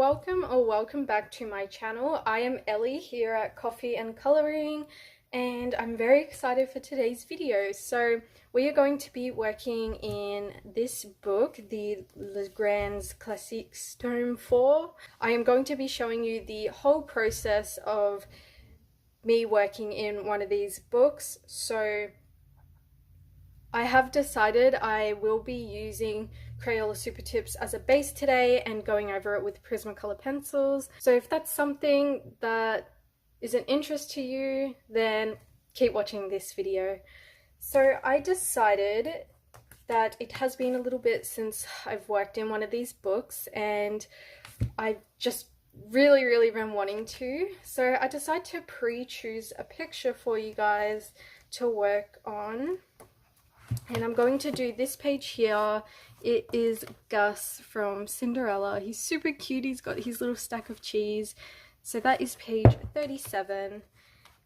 welcome or welcome back to my channel. I am Ellie here at Coffee and Colouring, and I'm very excited for today's video. So we are going to be working in this book, the Legrand's Classiques Tome 4. I am going to be showing you the whole process of me working in one of these books. So I have decided I will be using Crayola Super Tips as a base today and going over it with Prismacolor pencils. So if that's something that is an interest to you, then keep watching this video. So I decided that it has been a little bit since I've worked in one of these books, and I just really been wanting to. So I decided to pre-choose a picture for you guys to work on. And I'm going to do this page here. It is Gus from Cinderella. He's super cute. He's got his little stack of cheese. So that is page 37.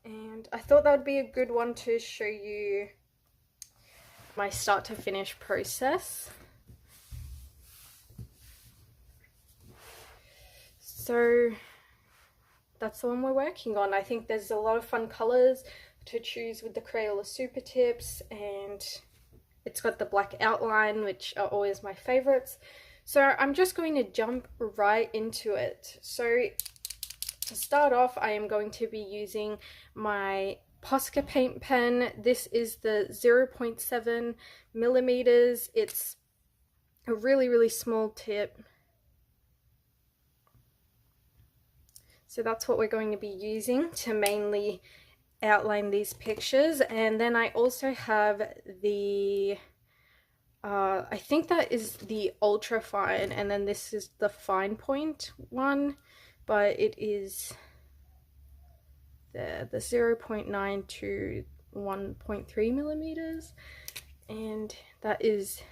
And I thought that would be a good one to show you my start to finish process. So that's the one we're working on. I think there's a lot of fun colors to choose with the Crayola Super Tips, and it's got the black outline, which are always my favorites. So I'm just going to jump right into it. So to start off, I am going to be using my Posca paint pen. This is the 0.7 millimeters. It's a really small tip. So that's what we're going to be using to mainly outline these pictures. And then I also have the I think that is the ultra fine, and then this is the fine point one, but it is the 0.9 to 1.3 millimeters, and that is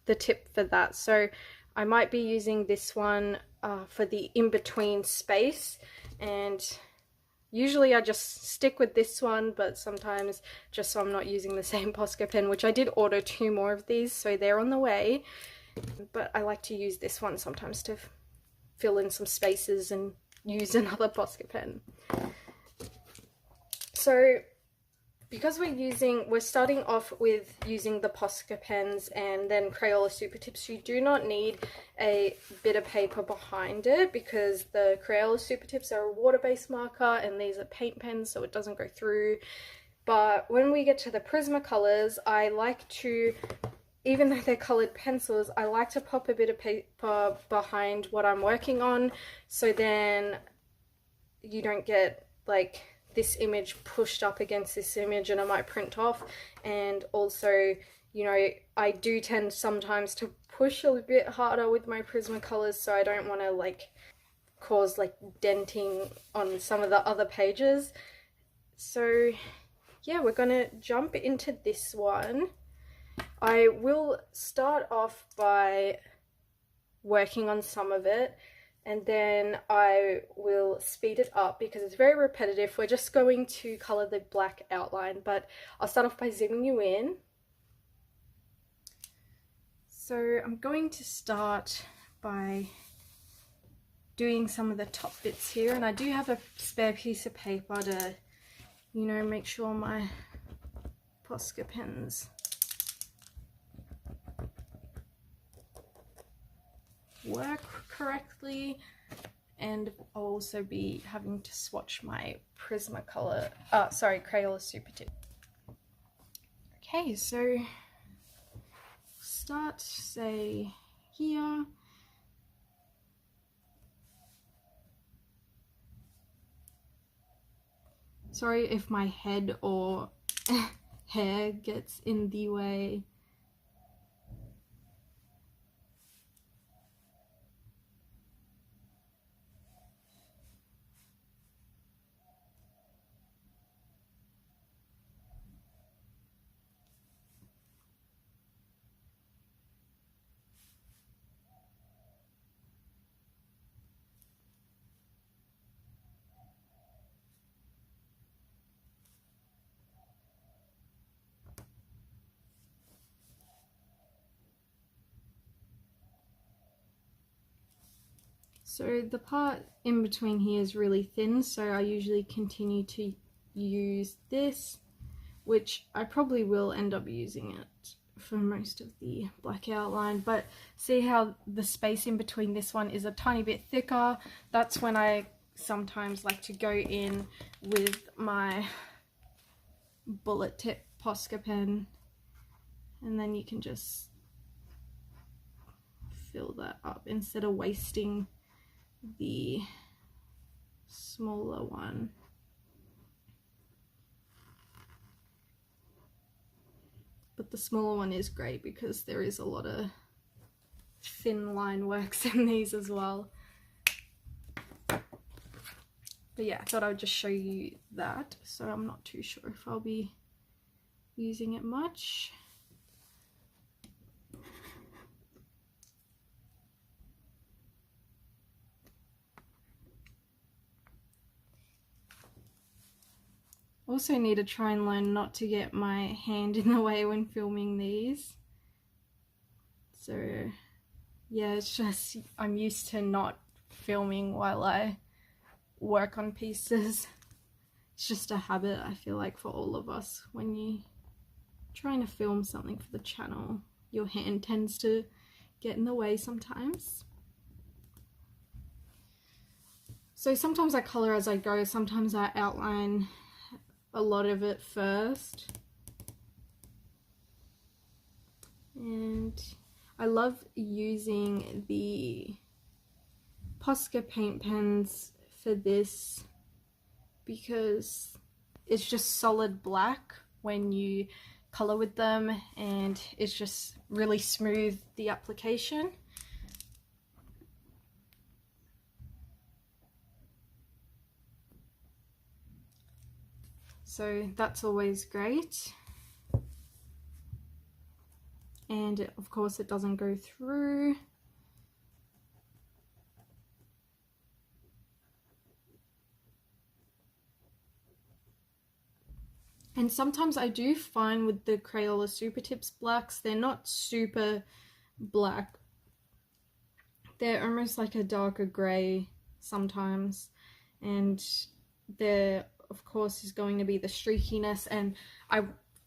the tip for that. So I might be using this one for the in-between space, and usually I just stick with this one, but sometimes just so I'm not using the same Posca pen, which I did order 2 more of these, so they're on the way. But I like to use this one sometimes to fill in some spaces and use another Posca pen. So because we're starting off with using the Posca pens and then Crayola Super Tips, you do not need a bit of paper behind it, because the Crayola Super Tips are a water-based marker and these are paint pens, so it doesn't go through. But when we get to the Prismacolors, I like to, even though they're colored pencils, I like to pop a bit of paper behind what I'm working on, so then you don't get like this image pushed up against this image and it might print off. And also, you know, I do tend sometimes to push a little bit harder with my Prismacolors, so I don't want to like cause like denting on some of the other pages. So yeah, we're gonna jump into this one. I will start off by working on some of it, and then I will speed it up because it's very repetitive. We're just going to color the black outline, but I'll start off by zooming you in. So I'm going to start by doing some of the top bits here, and I do have a spare piece of paper to, you know, make sure my Posca pens work correctly, and I'll also be having to swatch my Crayola Super Tip. Okay, so start, say, here. Sorry if my head or hair gets in the way. So the part in between here is really thin, so I usually continue to use this, which I probably will end up using it for most of the black outline. But see how the space in between this one is a tiny bit thicker? That's when I sometimes like to go in with my bullet tip Posca pen, and then you can just fill that up instead of wasting the smaller one. But the smaller one is great because there is a lot of thin line works in these as well. But yeah, I thought I would just show you that. So I'm not too sure if I'll be using it much. Also need to try and learn not to get my hand in the way when filming these. So yeah, it's just I'm used to not filming while I work on pieces. It's just a habit, I feel like, for all of us. When you're trying to film something for the channel, your hand tends to get in the way sometimes. So sometimes I colour as I go, sometimes I outline a lot of it first. And I love using the Posca paint pens for this because it's just solid black when you colour with them, and it's just really smooth, the application. So that's always great. And of course it doesn't go through. And sometimes I do find with the Crayola Super Tips blacks, they're not super black. They're almost like a darker grey sometimes. And there, of course, is going to be the streakiness. And I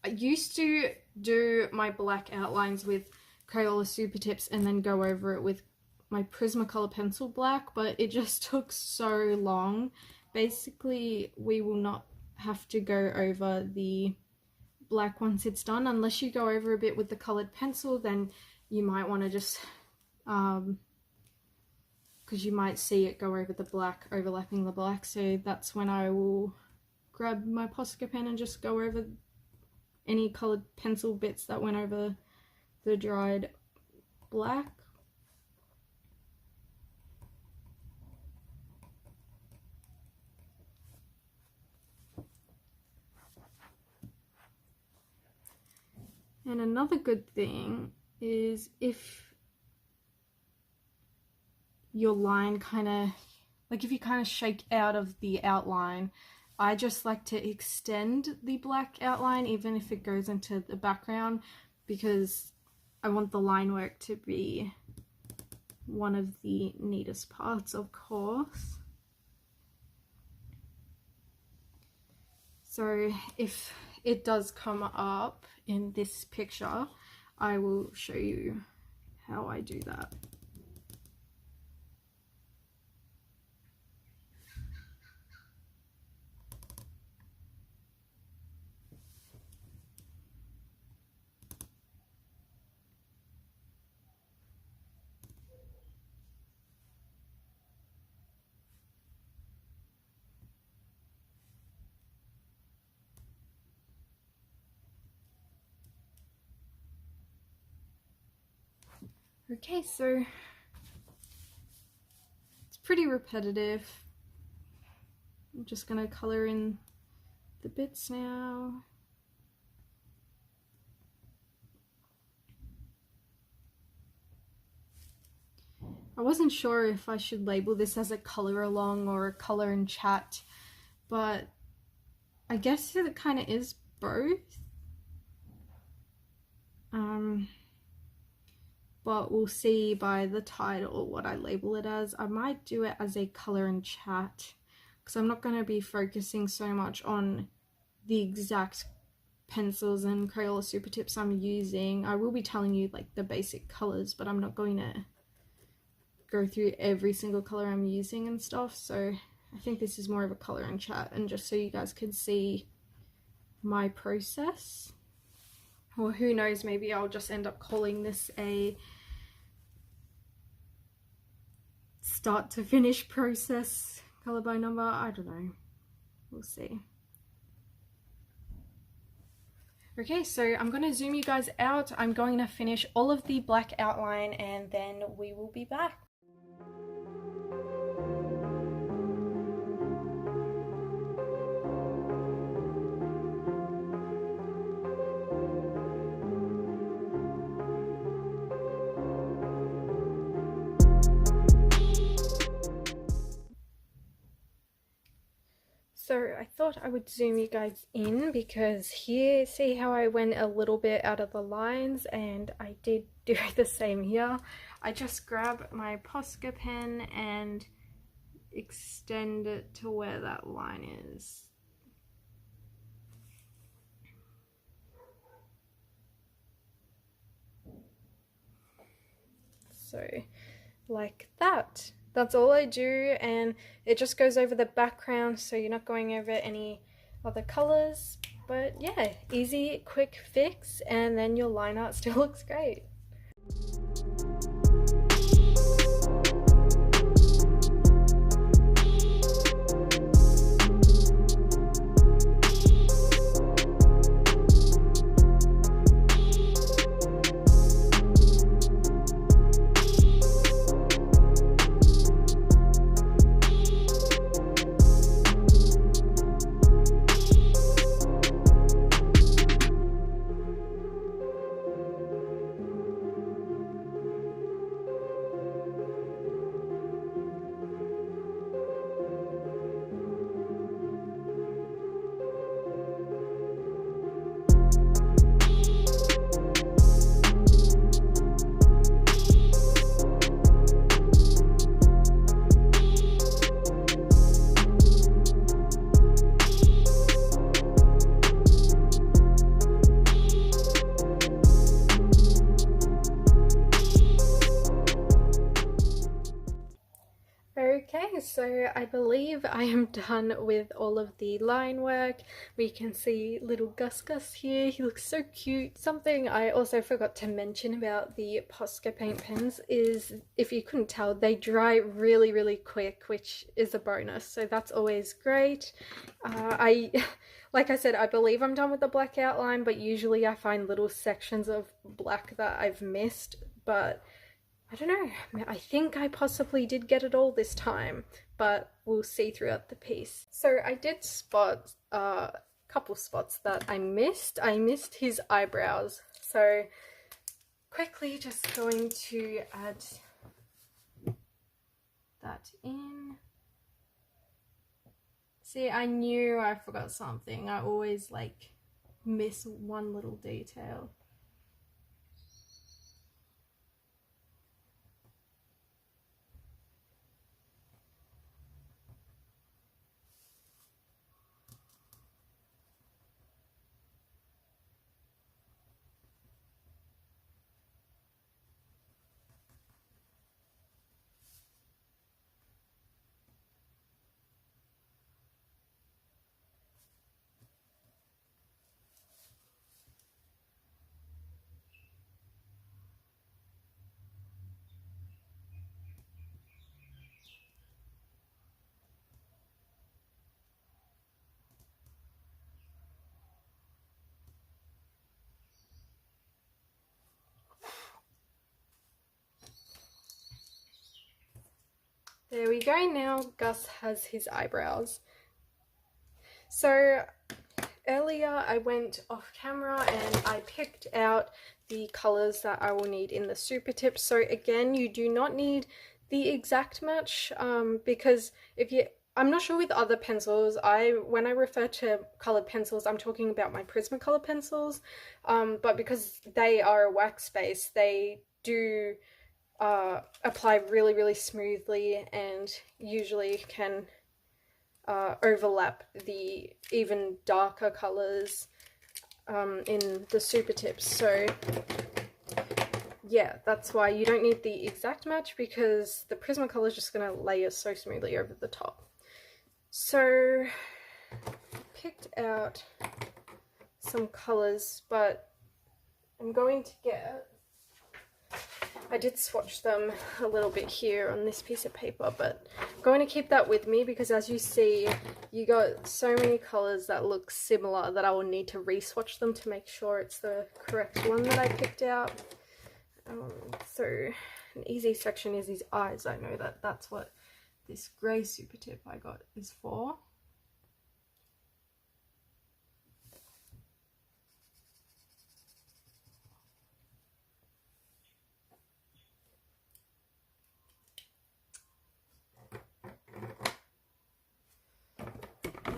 used to do my black outlines with Crayola Super Tips and then go over it with my Prismacolor pencil black, but it just took so long. Basically, we will not have to go over the black once it's done. Unless you go over a bit with the colored pencil, then you might want to just because you might see it go over the black, overlapping the black. So that's when I will grab my Posca pen and just go over any colored pencil bits that went over the dried black. And another good thing is if your line kind of, like if you kind of shake out of the outline, I just like to extend the black outline even if it goes into the background, because I want the line work to be one of the neatest parts, of course. So if it does come up in this picture, I will show you how I do that. Okay, so it's pretty repetitive. I'm just gonna color in the bits now. I wasn't sure if I should label this as a color along or a color and chat, but I guess it kind of is both. but we'll see by the title what I label it as. I might do it as a color and chat because I'm not going to be focusing so much on the exact pencils and Crayola super tips I'm using. I will be telling you like the basic colors, but I'm not going to go through every single color I'm using and stuff. So I think this is more of a color and chat, and just so you guys can see my process. Or who knows, maybe I'll just end up calling this a start to finish process, color by number. I don't know, we'll see. Okay, so I'm going to zoom you guys out. I'm going to finish all of the black outline and then we will be back. So I thought I would zoom you guys in because here, see how I went a little bit out of the lines, and I did do the same here. I just grab my Posca pen and extend it to where that line is. So like that. That's all I do, and it just goes over the background, so you're not going over any other colors. But yeah, easy, quick fix, and then your line art still looks great. Okay, so I believe I am done with all of the line work. We can see little Gus here. He looks so cute. Something I also forgot to mention about the Posca paint pens is, if you couldn't tell, they dry really, really quick, which is a bonus. So that's always great. Like I said, I believe I'm done with the black outline, but usually I find little sections of black that I've missed, but I don't know, I think I possibly did get it all this time, but we'll see throughout the piece. So I did spot a couple spots that I missed. I missed his eyebrows, so quickly just going to add that in. See, I knew I forgot something. I always like miss one little detail. There we go, now Gus has his eyebrows. So earlier I went off camera and I picked out the colours that I will need in the super tips. So again, you do not need the exact match because I'm not sure with other pencils, when I refer to coloured pencils, I'm talking about my Prismacolor pencils, but because they are a wax base, they do apply really, really smoothly and usually can overlap the even darker colors in the super tips. So yeah, that's why you don't need the exact match, because the Prismacolor is just going to layer so smoothly over the top. So picked out some colors, but I'm going to get, I did swatch them a little bit here on this piece of paper, but I'm going to keep that with me because, as you see, you got so many colors that look similar that I will need to re-swatch them to make sure it's the correct one that I picked out. So an easy section is his eyes. I know that that's what this grey super tip I got is for.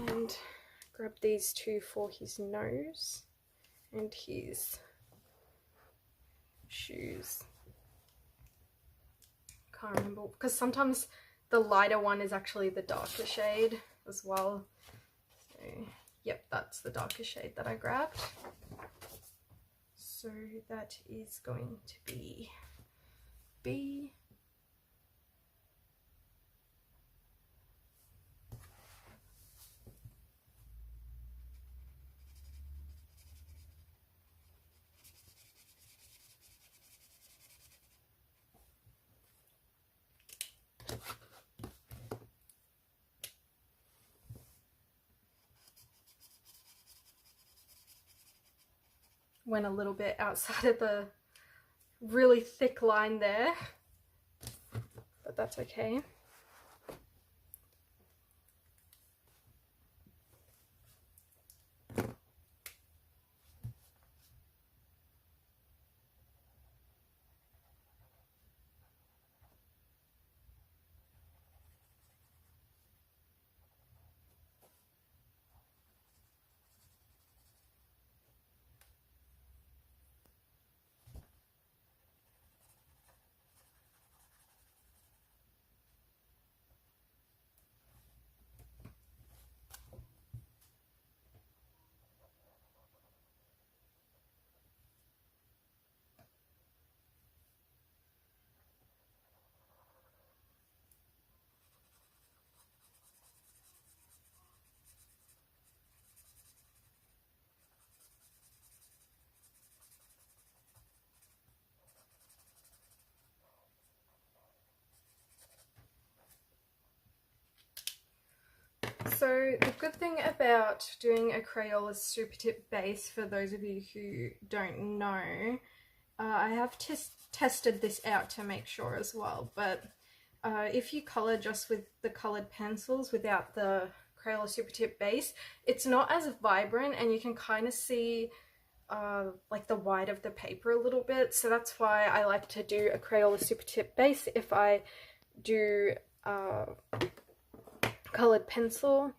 And grab these two for his nose and his shoes. Can't remember, because sometimes the lighter one is actually the darker shade as well. So yep, that's the darker shade that I grabbed. So that is going to be B. Went a little bit outside of the really thick line there, but that's okay. So the good thing about doing a Crayola super tip base, for those of you who don't know, I have tested this out to make sure as well, but if you color just with the colored pencils without the Crayola super tip base, it's not as vibrant and you can kind of see like the white of the paper a little bit. So that's why I like to do a Crayola super tip base if I do colored pencil.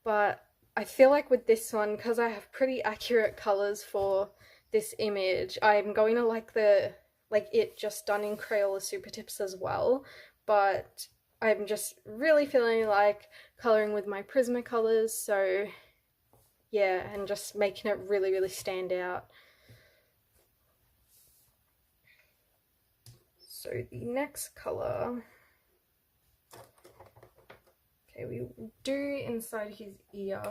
But I feel like with this one, because I have pretty accurate colors for this image, I'm going to like it just done in Crayola super tips as well. But I'm just really feeling like coloring with my Prismacolors, so yeah, and just making it really, really stand out. So the next color, okay, we do inside his ear.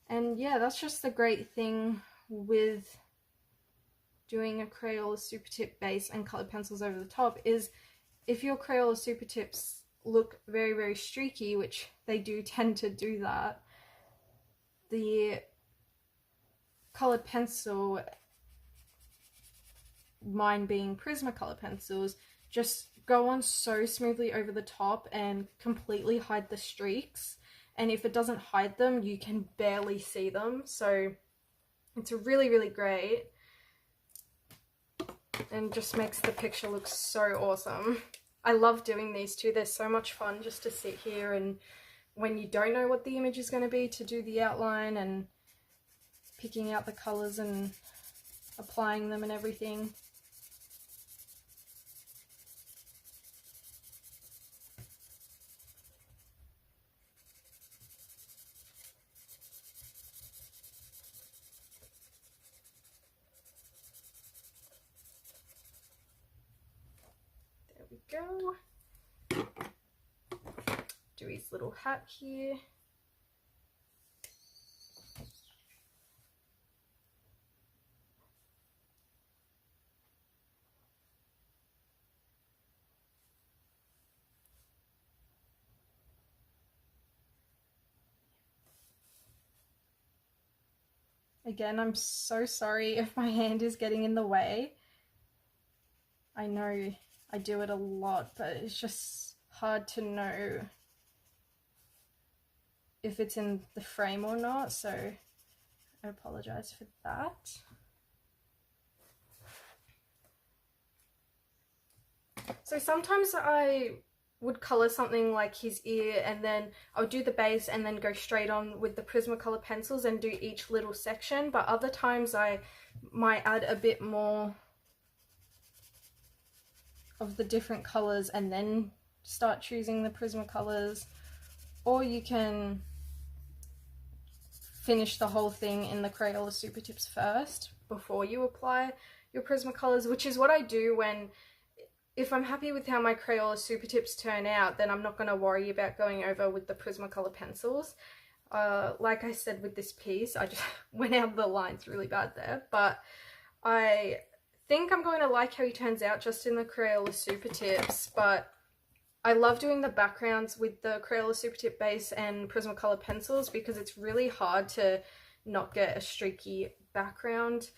And yeah, that's just the great thing with doing a Crayola super tip base and colored pencils over the top, is if your Crayola super tips look very, very streaky, which they do tend to do that, the colored pencil, mine being Prismacolor pencils, just go on so smoothly over the top and completely hide the streaks. And if it doesn't hide them, you can barely see them. So it's really, really great and just makes the picture look so awesome. I love doing these too. They're so much fun just to sit here and when you don't know what the image is going to be, to do the outline and picking out the colours and applying them and everything. There we go. Do his little hat here. Again, I'm so sorry if my hand is getting in the way. I know I do it a lot, but it's just hard to know if it's in the frame or not, so I apologize for that. So sometimes I would colour something like his ear and then I would do the base and then go straight on with the Prismacolor pencils and do each little section, but other times I might add a bit more of the different colours and then start choosing the Prismacolors, or you can finish the whole thing in the Crayola Super Tips first before you apply your Prismacolors, which is what I do when, if I'm happy with how my Crayola Super Tips turn out, then I'm not going to worry about going over with the Prismacolor pencils. Like I said with this piece, I just went out of the lines really bad there, but I think I'm going to like how he turns out just in the Crayola Super Tips. But I love doing the backgrounds with the Crayola Super Tip base and Prismacolor pencils because it's really hard to not get a streaky background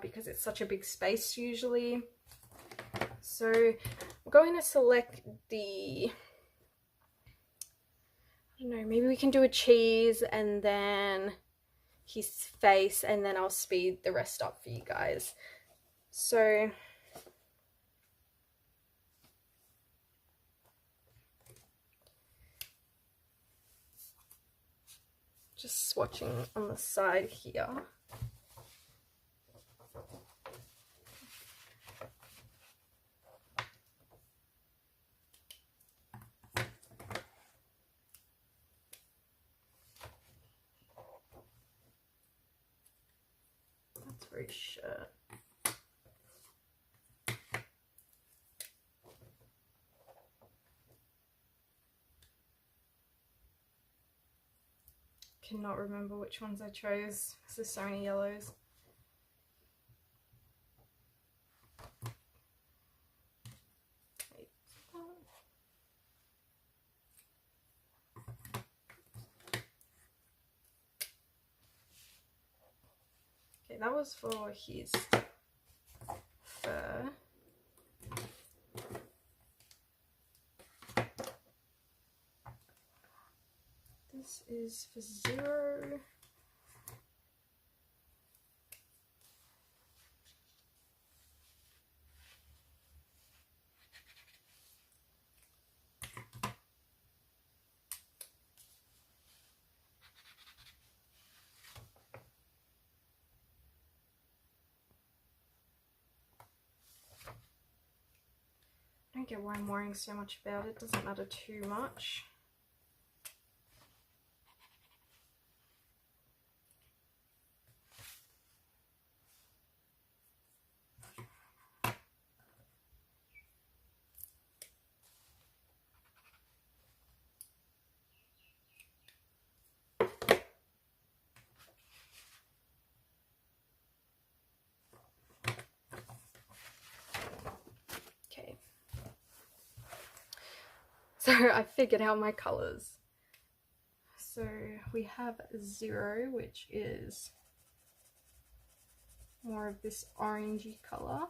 because it's such a big space usually. So I'm going to select the, I don't know, maybe we can do a cheese and then his face, and then I'll speed the rest up for you guys. So just swatching on the side here. That's very shirt. Cannot remember which ones I chose because there's so many yellows. Okay, that was for his fur. This is for Zero. I don't get why I'm worrying so much about it. Doesn't matter too much. So I figured out my colours. So we have Zero, which is more of this orangey colour.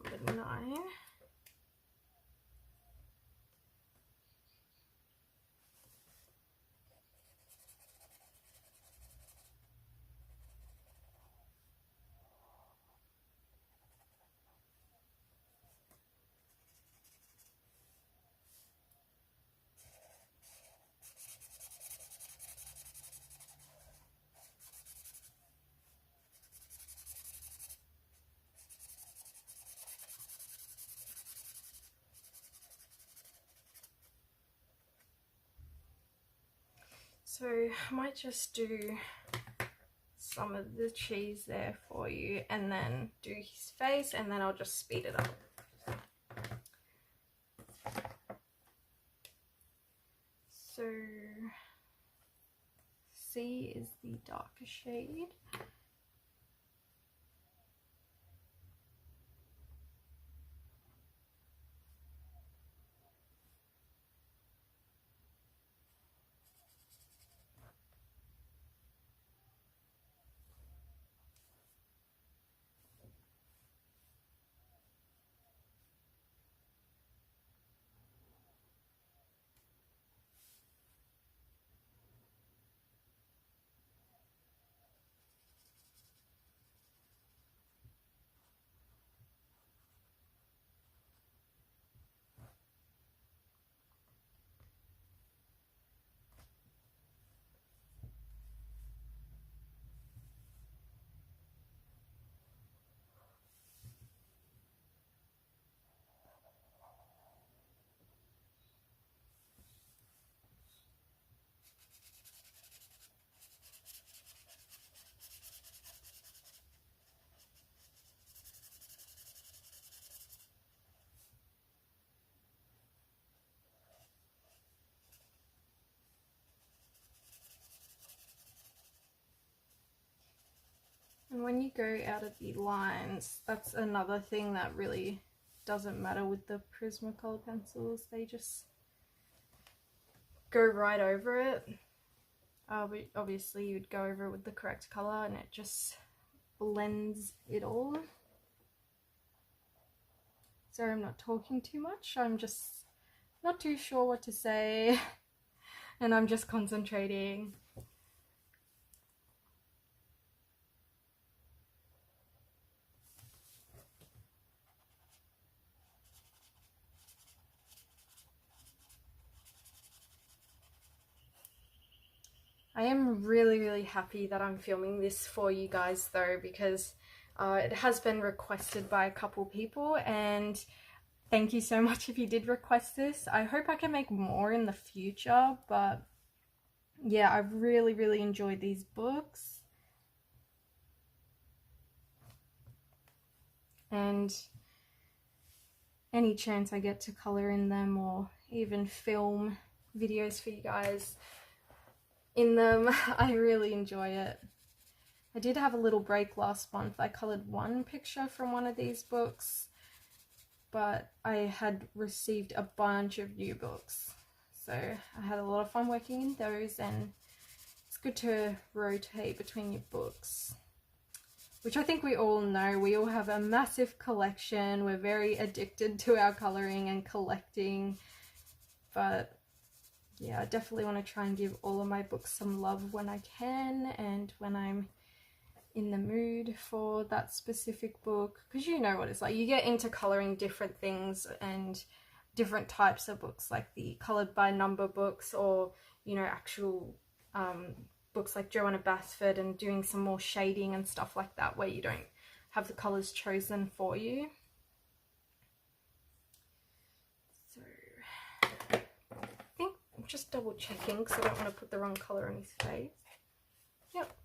number 9. So I might just do some of the cheese there for you and then do his face, and then I'll just speed it up. So C is the darker shade. And when you go out of the lines, that's another thing that really doesn't matter with the Prismacolor pencils. They just go right over it. But obviously you'd go over it with the correct color and it just blends it all. Sorry, I'm not talking too much. I'm just not too sure what to say and I'm just concentrating. I am really happy that I'm filming this for you guys though, because it has been requested by a couple people, and thank you so much if you did request this. I hope I can make more in the future, but yeah, I've really enjoyed these books. And any chance I get to colour in them or even film videos for you guys in them, I really enjoy it. I did have a little break last month. I coloured one picture from one of these books, but I had received a bunch of new books. So I had a lot of fun working in those, and it's good to rotate between your books, which I think we all know. We all have a massive collection. We're very addicted to our colouring and collecting, but yeah, I definitely want to try and give all of my books some love when I can and when I'm in the mood for that specific book, because you know what it's like. You get into colouring different things and different types of books, like the coloured by number books, or you know, actual books like Joanna Basford, and doing some more shading and stuff like that where you don't have the colours chosen for you. So I think I'm just double checking because I don't want to put the wrong colour on his face. Yep.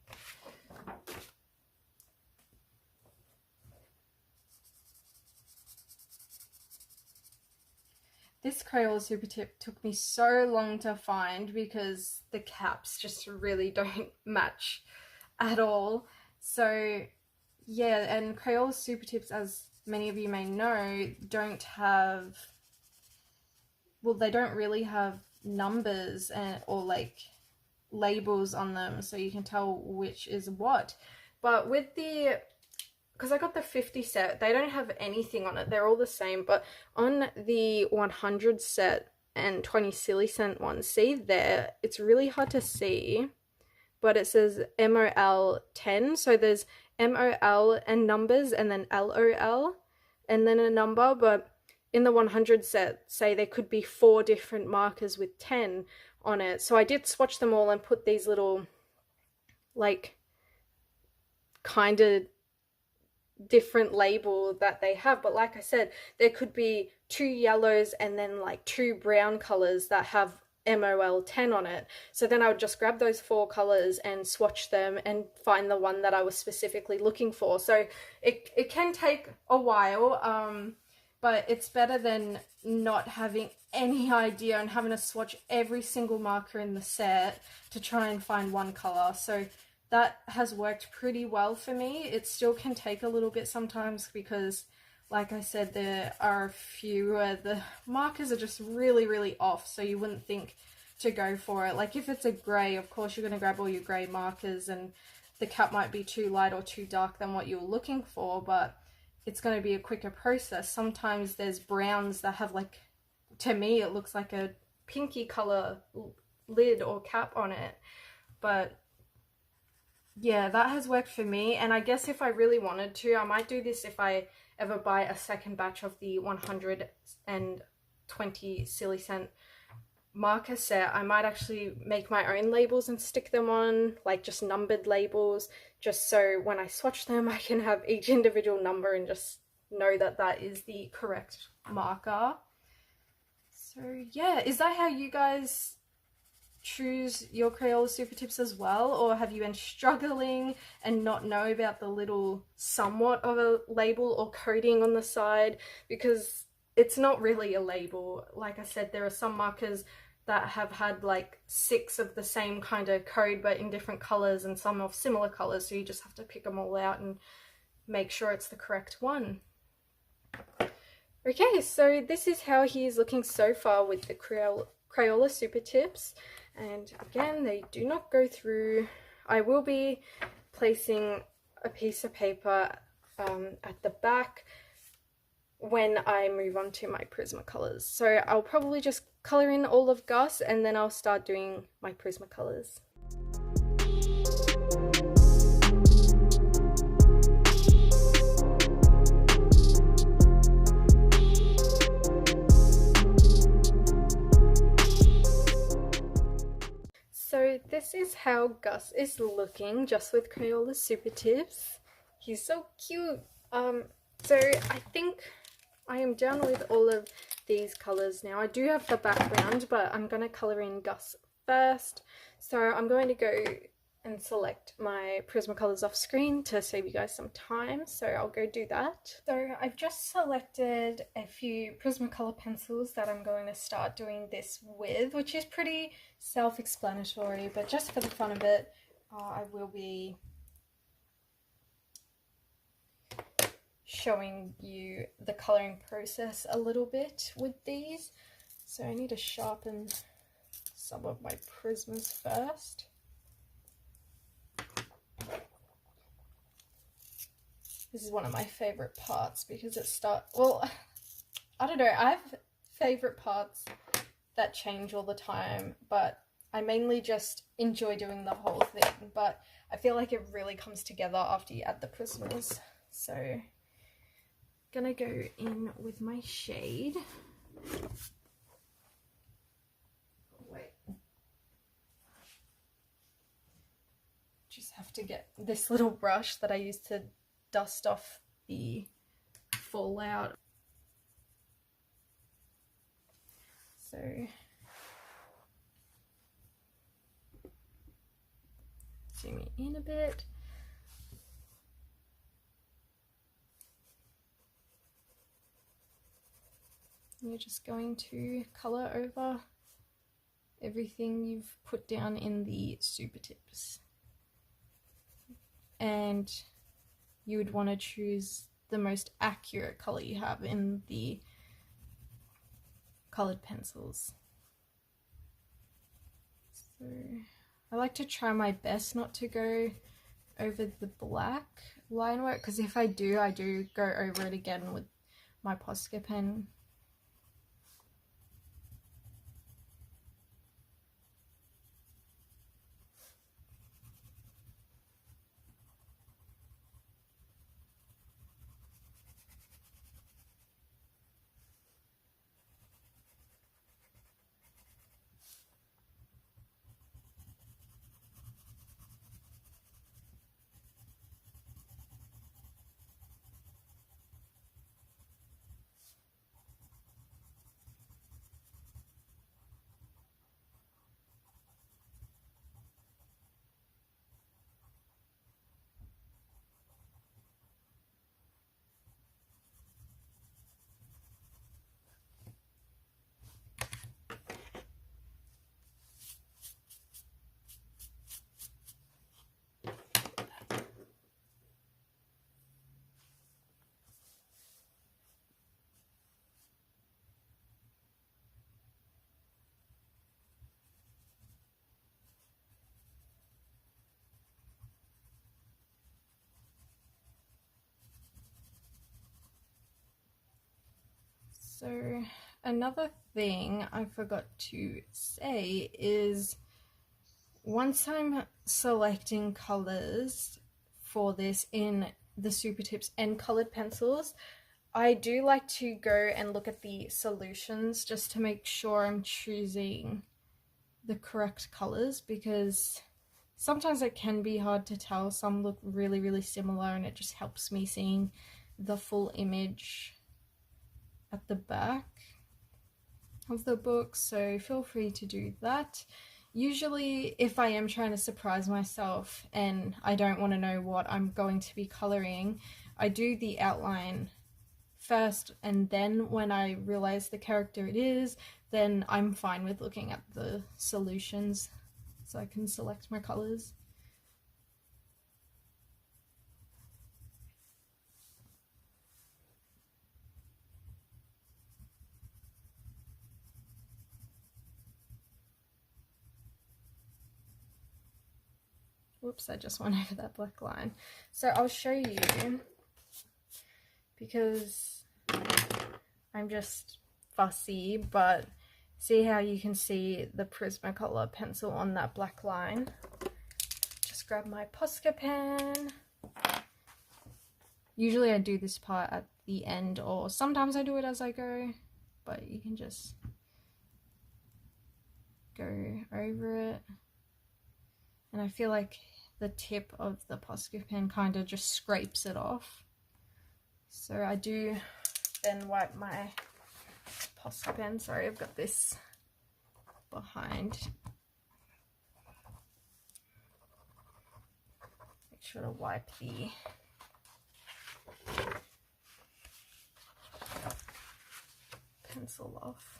This Crayola Super Tip took me so long to find because the caps just really don't match at all. So yeah, and Crayola Super Tips, as many of you may know, don't have, well, they don't really have numbers or like labels on them so you can tell which is what. But with the because I got the 50 set, they don't have anything on it. They're all the same, but on the 100 set and 20 silly cent ones, see there, it's really hard to see, but it says MOL 10. So there's MOL and numbers, and then LOL, and then a number. But in the 100 set, say there could be 4 different markers with 10 on it. So I did swatch them all and put these little, like, kind of different label that they have. But like I said, there could be 2 yellows and then like 2 brown colors that have MOL 10 on it. So then I would just grab those 4 colors and swatch them and find the one that I was specifically looking for. So it can take a while, but it's better than not having any idea and having to swatch every single marker in the set to try and find one color. So that has worked pretty well for me. It still can take a little bit sometimes because, like I said, there are a few where the markers are just really, really off, so you wouldn't think to go for it. Like if it's a grey, of course you're going to grab all your grey markers, and the cap might be too light or too dark than what you're looking for, but it's going to be a quicker process. Sometimes there's browns that have, like, to me it looks like a pinky colour lid or cap on it. But yeah, that has worked for me, and I guess if I really wanted to, I might do this if I ever buy a second batch of the 120 silly cent marker set. I might actually make my own labels and stick them on, like just numbered labels, just so when I swatch them I can have each individual number and just know that that is the correct marker. So yeah, is that how you guys choose your Crayola super tips as well, or have you been struggling and not know about the little somewhat of a label or coding on the side? Because it's not really a label. Like I said, there are some markers that have had like 6 of the same kind of code but in different colors, and some of similar colors, so you just have to pick them all out and make sure it's the correct one. Okay, so this is how he is looking so far with the Crayola super tips. And again, they do not go through. I will be placing a piece of paper at the back when I move on to my Prismacolors. So I'll probably just colour in all of Gus, and then I'll start doing my Prismacolors. So this is how Gus is looking just with Crayola super tips. He's so cute. So I think I am done with all of these colors now. I do have the background, but I'm going to color in Gus first. So I'm going to go and select my Prismacolors off screen to save you guys some time. So I'll go do that. So I've just selected a few Prismacolor pencils that I'm going to start doing this with, which is pretty self-explanatory, but just for the fun of it, I will be showing you the coloring process a little bit with these. So I need to sharpen some of my Prismas first. This is one of my favorite parts because it starts, well, I don't know, I have favorite parts that change all the time, but I mainly just enjoy doing the whole thing, but I feel like it really comes together after you add the Prismas. So gonna go in with my shade. Wait. Just have to get this little brush that I use to dust off the fallout. So zoom in a bit. You're just going to colour over everything you've put down in the super tips. And you would want to choose the most accurate colour you have in the coloured pencils. So I like to try my best not to go over the black line work, because if I do go over it again with my Posca pen. So another thing I forgot to say is once I'm selecting colors for this in the Super Tips and colored pencils, I do like to go and look at the solutions just to make sure I'm choosing the correct colors, because sometimes it can be hard to tell. Some look really, really similar, and it just helps me seeing the full image at the back of the book, so feel free to do that. Usually if I am trying to surprise myself and I don't want to know what I'm going to be coloring, I do the outline first, and then when I realize the character it is, then I'm fine with looking at the solutions so I can select my colors. Whoops, I just went over that black line. So I'll show you, because I'm just fussy, but see how you can see the Prismacolor pencil on that black line? Just grab my Posca pen. Usually I do this part at the end, or sometimes I do it as I go, but you can just go over it. And I feel like the tip of the Posca pen kind of just scrapes it off. So I do then wipe my Posca pen. Sorry, I've got this behind. Make sure to wipe the pencil off.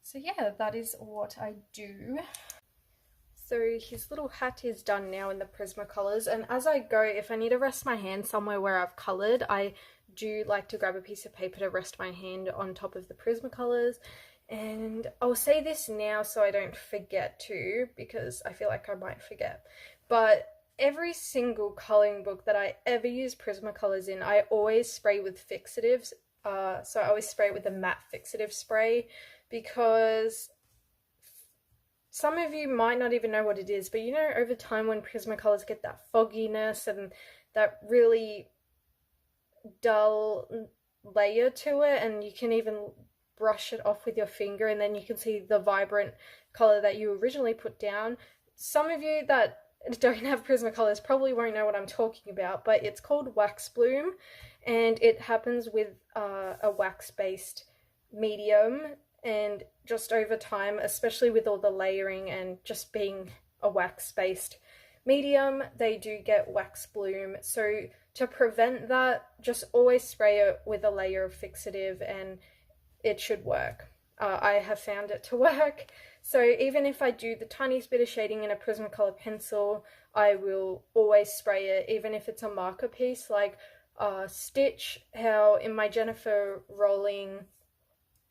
So yeah, that is what I do. So his little hat is done now in the Prismacolors, and as I go, if I need to rest my hand somewhere where I've coloured, I do like to grab a piece of paper to rest my hand on top of the Prismacolors. And I'll say this now so I don't forget to, because I feel like I might forget, but every single colouring book that I ever use Prismacolors in, I always spray with fixatives. So I always spray it with a matte fixative spray, because some of you might not even know what it is, but you know, over time when Prismacolors get that fogginess and that really dull layer to it, and you can even brush it off with your finger and then you can see the vibrant color that you originally put down. Some of you that don't have Prismacolors probably won't know what I'm talking about, but it's called wax bloom, and it happens with a wax-based medium. And just over time, especially with all the layering and just being a wax-based medium, they do get wax bloom. So to prevent that, just always spray it with a layer of fixative and it should work. I have found it to work. So even if I do the tiniest bit of shading in a Prismacolor pencil, I will always spray it, even if it's a marker piece, like Stitch, how in my Jennifer Rowling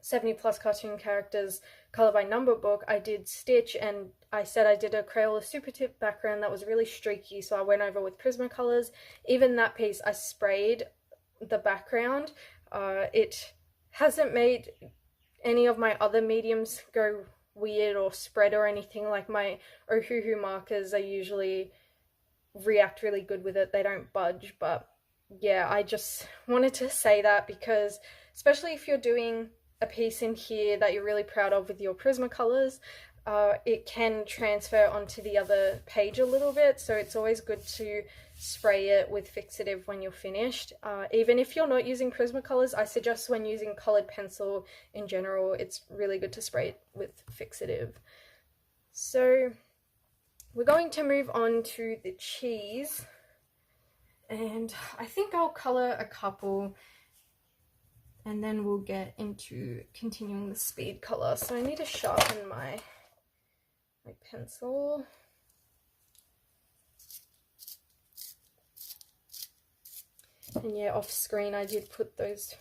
70 plus cartoon characters color by number book, I did Stitch, and I said I did a Crayola Super Tip background that was really streaky, so I went over with Prismacolors. Even that piece, I sprayed the background. It hasn't made any of my other mediums go weird or spread or anything. Like my Ohuhu markers, I usually react really good with it. They don't budge. But yeah, I just wanted to say that because especially if you're doing a piece in here that you're really proud of with your Prismacolors, it can transfer onto the other page a little bit, so it's always good to spray it with fixative when you're finished. Even if you're not using Prismacolors, I suggest when using colored pencil in general, it's really good to spray it with fixative. So we're going to move on to the cheese, and I think I'll color a couple and then we'll get into continuing the speed color. So I need to sharpen my pencil. And yeah, off screen I did put those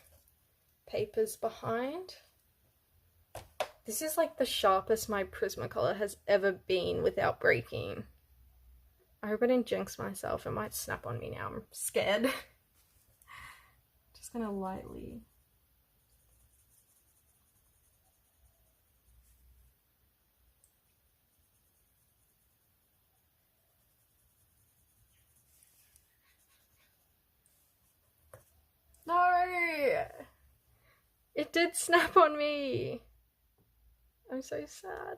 papers behind. This is like the sharpest my Prismacolor has ever been without breaking. I hope I didn't jinx myself. It might snap on me now. I'm scared. Just gonna lightly. No! It did snap on me. I'm so sad.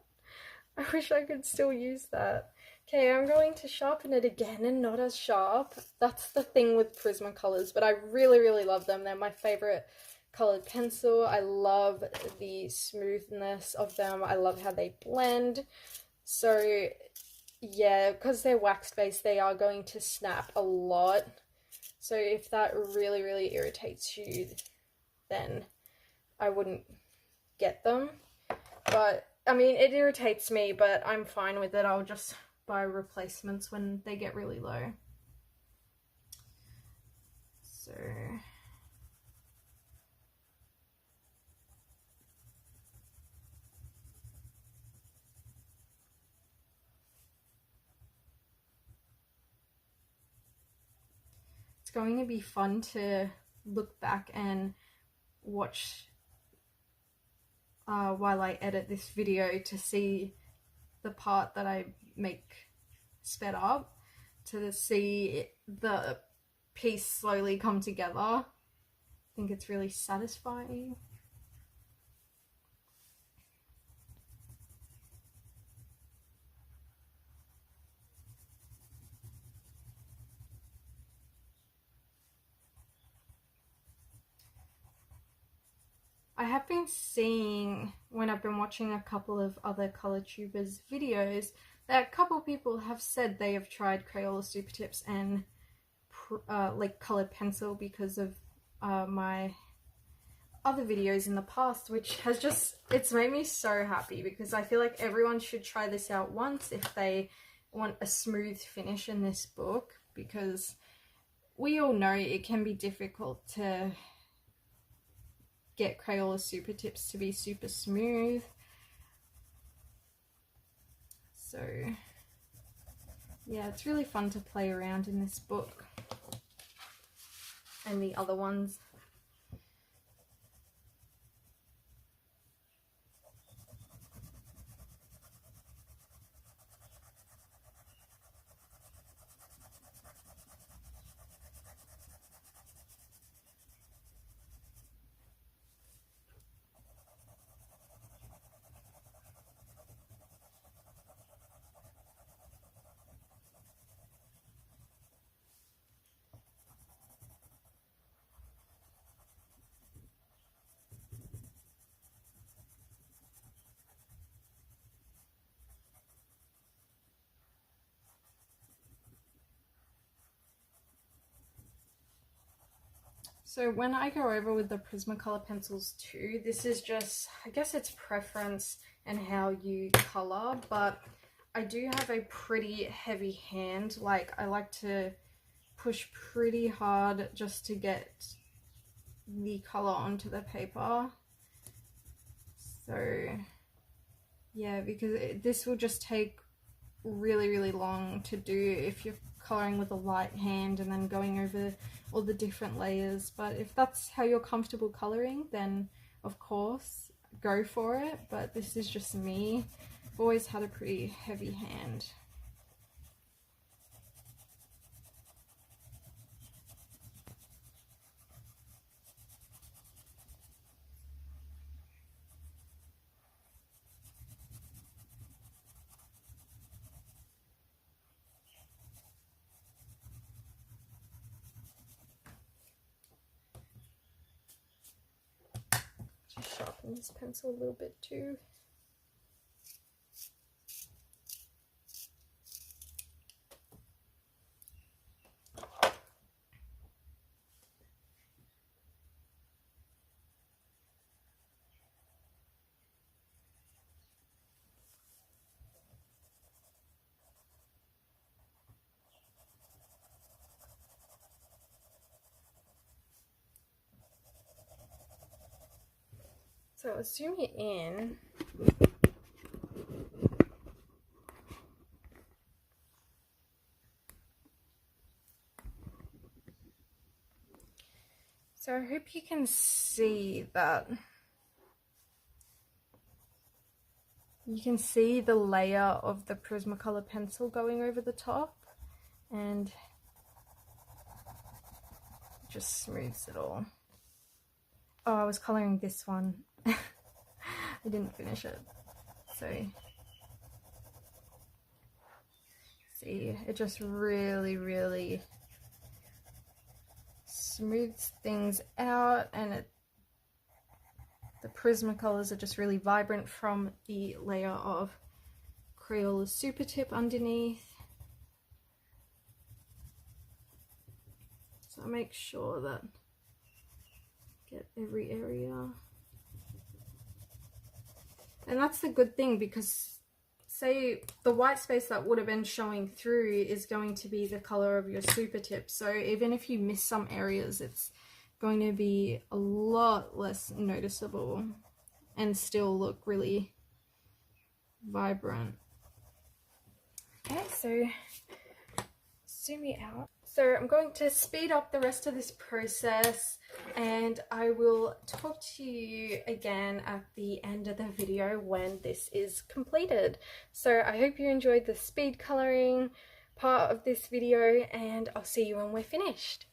I wish I could still use that. Okay, I'm going to sharpen it again and not as sharp. That's the thing with Prismacolors, but I really, really love them. They're my favorite colored pencil. I love the smoothness of them. I love how they blend. So yeah, because they're wax-based, they are going to snap a lot. So if that really, really irritates you, then I wouldn't get them. But, I mean, it irritates me, but I'm fine with it. I'll just buy replacements when they get really low. So... it's going to be fun to look back and watch while I edit this video to see the part that I make sped up, to see the piece slowly come together. I think it's really satisfying. I have been seeing, when I've been watching a couple of other color tubers videos, that a couple people have said they have tried Crayola Super Tips and like colored pencil because of my other videos in the past, which has just, it's made me so happy because I feel like everyone should try this out once if they want a smooth finish in this book, because we all know it can be difficult to get Crayola Super Tips to be super smooth. So yeah, it's really fun to play around in this book and the other ones. So when I go over with the Prismacolor pencils too, this is just, I guess it's preference and how you color, but I do have a pretty heavy hand. Like, I like to push pretty hard just to get the color onto the paper. So yeah, because this will just take really long to do if you're coloring with a light hand and then going over all the different layers. But if that's how you're comfortable coloring, then of course go for it. But this is just me. I've always had a pretty heavy hand. Just sharpen this pencil a little bit too. So I'll zoom it in. So I hope you can see that. You can see the layer of the Prismacolor pencil going over the top, and it just smooths it all. Oh, I was coloring this one. I didn't finish it. So see, it just really smooths things out, and the Prismacolors are just really vibrant from the layer of Crayola Super Tip underneath. So I make sure that I get every area. And that's the good thing, because say the white space that would have been showing through is going to be the color of your Super Tip. So even if you miss some areas, it's going to be a lot less noticeable and still look really vibrant. Okay, so zoom me out. So I'm going to speed up the rest of this process, and I will talk to you again at the end of the video when this is completed. So I hope you enjoyed the speed coloring part of this video, and I'll see you when we're finished.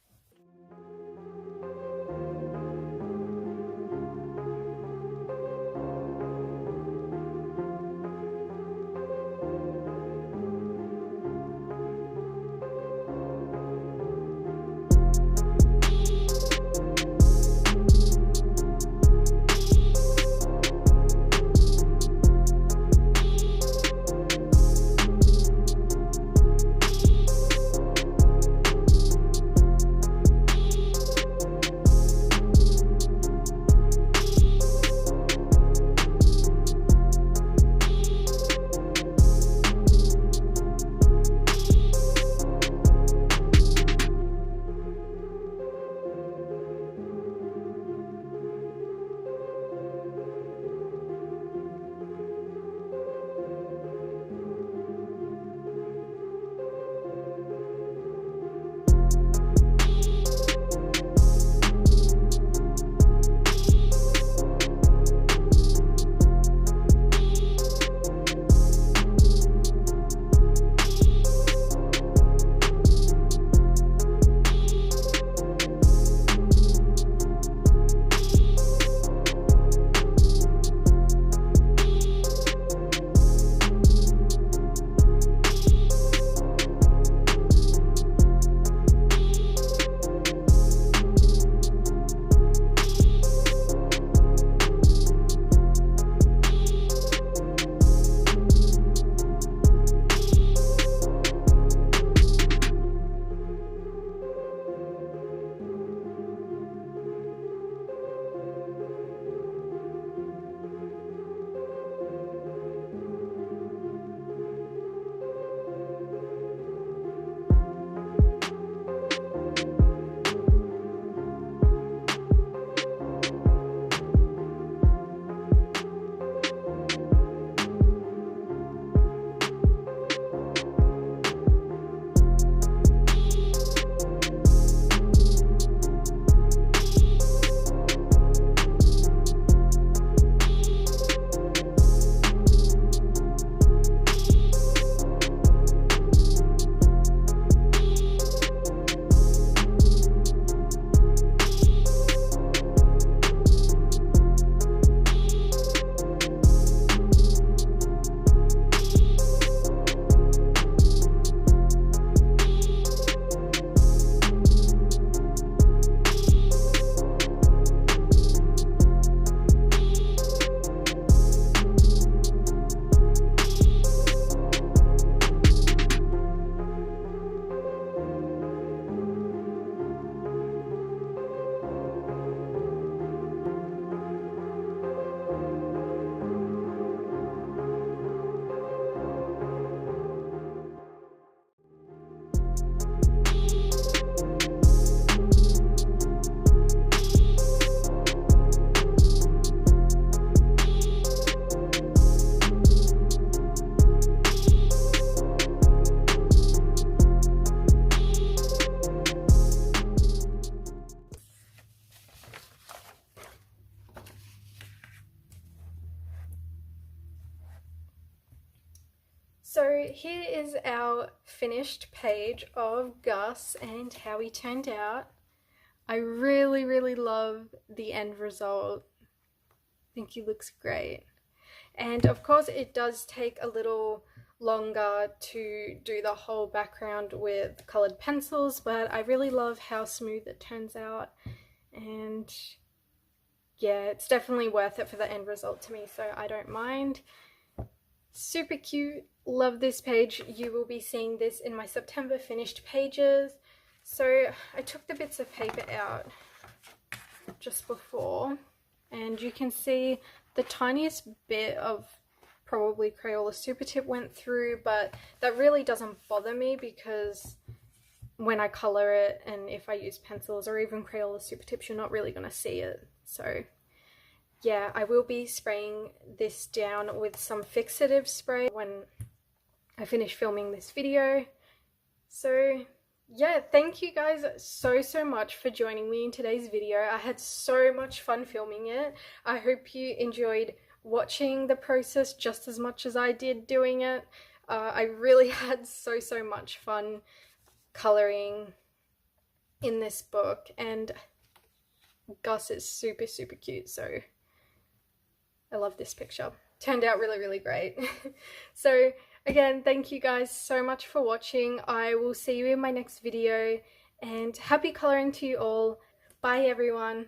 here is our finished page of Gus and how he turned out. I really love the end result. I think he looks great. And of course it does take a little longer to do the whole background with colored pencils, but I really love how smooth it turns out, and yeah, it's definitely worth it for the end result to me, so I don't mind. Super cute, love this page. You will be seeing this in my September finished pages. So I took the bits of paper out just before, and you can see the tiniest bit of probably Crayola Super Tip went through, but that really doesn't bother me because when I color it, and if I use pencils or even Crayola Super Tips, you're not really going to see it. So yeah, I will be spraying this down with some fixative spray when I finish filming this video. So yeah, thank you guys so much for joining me in today's video. I had so much fun filming it. I hope you enjoyed watching the process just as much as I did doing it. I really had so much fun coloring in this book, and Gus is super cute, so I love this picture. Turned out really great. So again, thank you guys so much for watching. I will see you in my next video, and happy coloring to you all. Bye everyone.